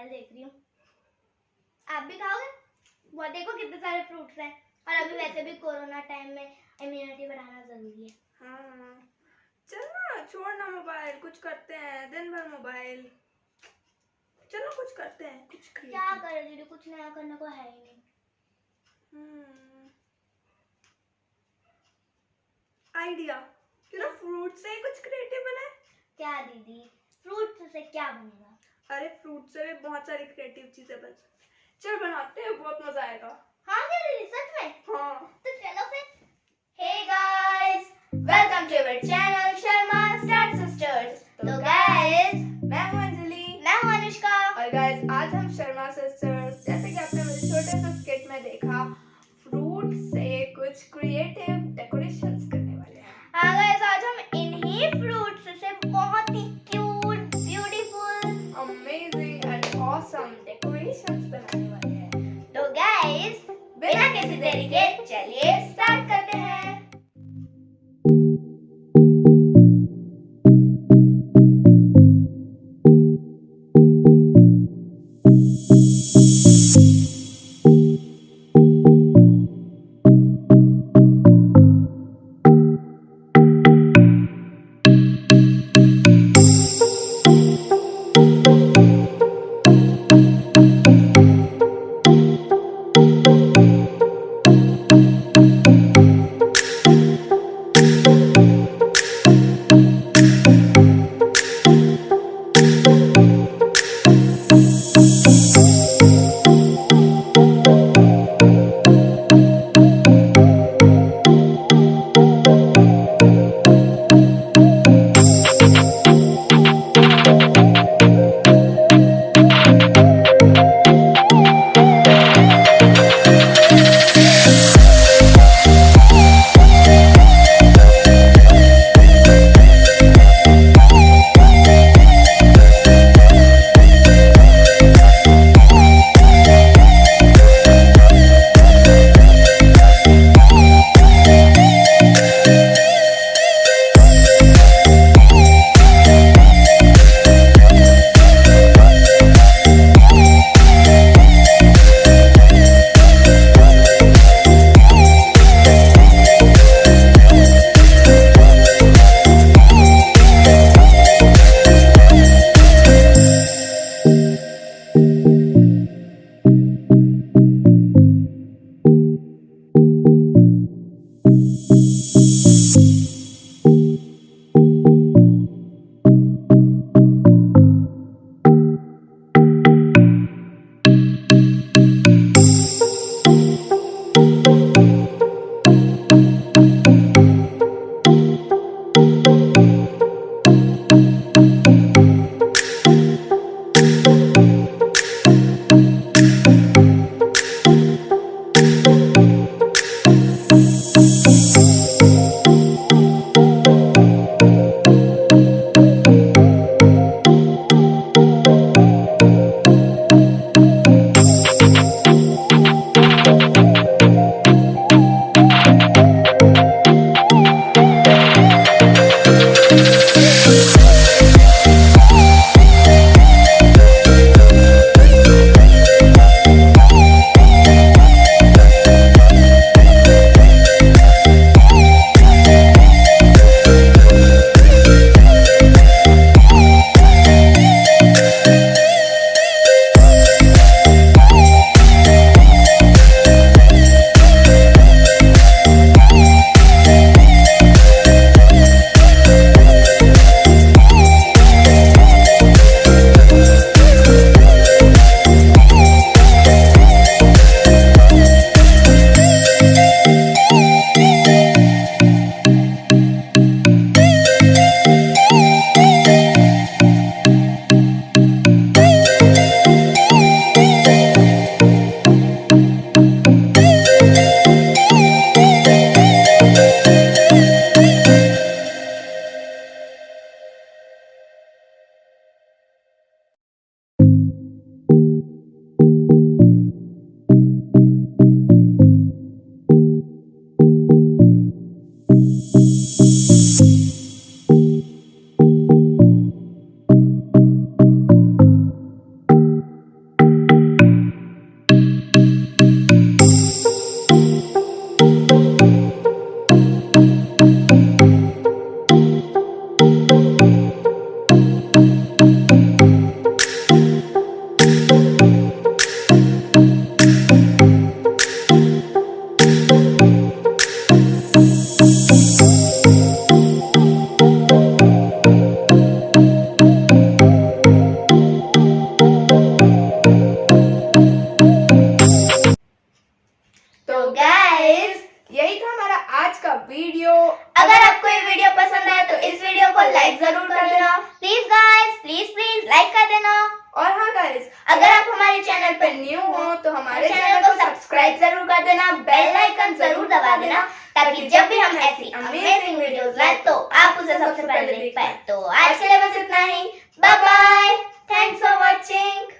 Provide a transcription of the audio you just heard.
Mobile देख रही हूँ। आप भी खाओगे? वो देखो कितने सारे फ्रूट्स हैं और अभी वैसे भी कोरोना टाइम में इम्यूनिटी बढ़ाना जरूरी है। हाँ चल ना, छोड़ ना मोबाइल, कुछ करते हैं। दिन भर मोबाइल, चलो कुछ करते हैं। कुछ क्या करे दीदी, कुछ नया करने को है ही नहीं। आइडिया, क्यों ना फ्रूट से कुछ क्रिएटिव बनाए। क्या दीदी, फ्रूट से क्या बनेगा? अरे फ्रूट से भी बहुत सारी क्रिएटिव चीजें बन सकती। चल बनाते हैं, बहुत मजा आएगा। हाँ क्या दीदी, सच में? हाँ तो चलो फिर। Hey guys, welcome to our channel Sharma star sisters. तो गाइस, मैं हूँ अंजलि। मैं हूँ अनुष्का। और गाइस आज हम शर्मा सिस्टर्स, जैसे कि आपने मेरे छोटे से स्किट में देखा, फ्रूट से कुछ क्रिएटिव डेकोरेशंस करने वाले हैं। हाँ गाइस, आज हम इन्हीं फ्रूट्स से बहुत ही cute, beautiful, amazing and awesome decorations बनाने वाले हैं। तो गाइस बिना किसी देरी के चलिए स्टार्ट करते हैं। हमारे चैनल को सब्सक्राइब जरूर कर देना, बेल आइकन जरूर दबा देना, ताकि जब भी हम ऐसी अमेजिंग वीडियोस लाए तो आप उसे सबसे पहले देख पाए। तो आज के लिए बस इतना ही, bye bye, thanks for watching.